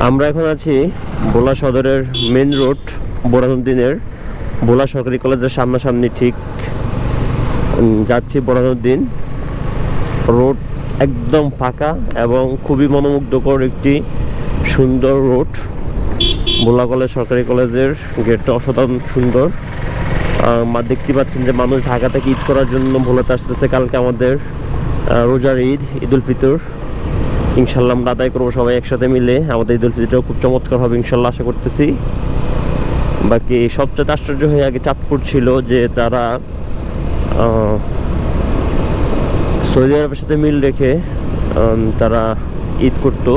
আমরা এখন আছি ভোলা সদরের মেন রোড বোরহানুদ্দিনের, ভোলা সরকারি কলেজের সামনাসামনি ঠিক যাচ্ছি। বোরহানুদ্দিন রোড একদম ফাঁকা এবং খুবই মনোমুগ্ধকর একটি সুন্দর রোড। ভোলা কলেজ সরকারি কলেজের গেটটা অসাধারণ সুন্দর। দেখতে পাচ্ছেন যে মানুষ ঢাকা থেকে ঈদ করার জন্য ভোলাতে আসতেছে। কালকে আমাদের রোজার ঈদ, ঈদুল ফিতর। ইনশাল্লাহ আমরা আদায় করবো সবাই একসাথে মিলে। আমাদের ঈদুল ফিতরটাও খুব চমৎকার হবে ইনশাল্লাহ, আশা করতেছি। বাকি সবচেয়ে আশ্চর্য হয়ে আগে চাঁদপুর ছিল, যে তারা সৌদি আরবের সাথে মিল রেখে তারা ঈদ করতো।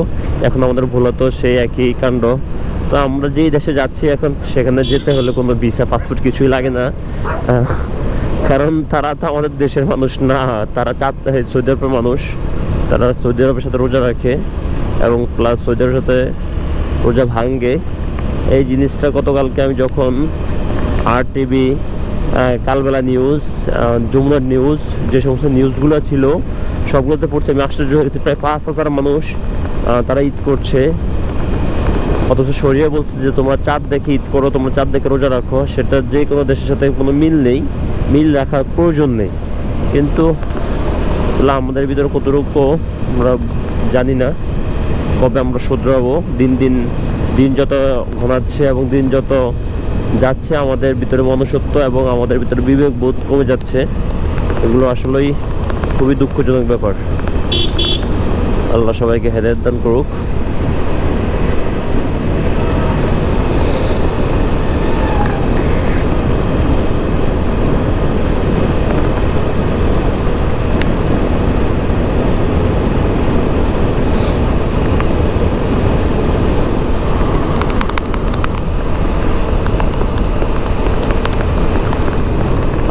এখন আমাদের ভোলাতেও সেই একই কাণ্ড। তো আমরা যেই দেশে যাচ্ছি এখন, সেখানে যেতে হলে কোনো ভিসা পাসপোর্ট কিছুই লাগে না, কারণ তারা তো আমাদের দেশের মানুষ না, তারা সৌদি আরবের মানুষ। তারা সৌদি আরবের সাথে রোজা রাখে এবং প্লাস সৌদি আরবের সাথে রোজা ভাঙ্গে। এই জিনিসটা গতকালকে আমি যখন RTV, কালবেলা নিউজ, যমুনার নিউজ, যে সমস্ত নিউজগুলো ছিল সবগুলোতে পড়ছে, আমি আশ্চর্য হয়ে গেছি। প্রায় 5,000 মানুষ তারা ঈদ করছে, অথচ শরিয়া বলছে যে তোমরা চাঁদ দেখে ঈদ করো, তোমরা চাঁদ দেখে রোজা রাখো। সেটা যে কোনো দেশের সাথে কোনো মিল নেই, মিল রাখার প্রয়োজন নেই। কিন্তু আমাদের ভিতরে কতটুকু আমরা জানি না, কবে আমরা শুধরাবো। দিন যত ঘনাচ্ছে এবং দিন যত যাচ্ছে, আমাদের ভিতরে মনুষ্যত্ব এবং আমাদের ভিতরে বিবেকবোধ কমে যাচ্ছে। এগুলো আসলেই খুবই দুঃখজনক ব্যাপার। আল্লাহ সবাইকে হেদায়েত দান করুক।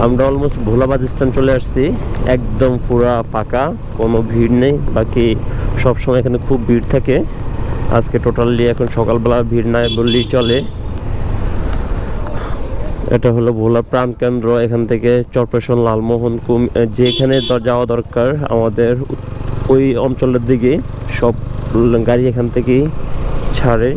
আমরা অলমোস্ট ভোলা বাস স্ট্যান্ড চলে আসছি। একদম পুরা ফাঁকা, কোনো ভিড় নেই। বাকি সবসময় এখানে খুব ভিড় থাকে, আজকে টোটালি এখন সকালবেলা ভিড় নাই বললেই চলে। এটা হলো ভোলা প্রাণকেন্দ্র। এখান থেকে চরপেশন, লালমোহন, যেখানে যাওয়া দরকার আমাদের ওই অঞ্চলের দিকে সব গাড়ি এখান থেকেই ছাড়ে।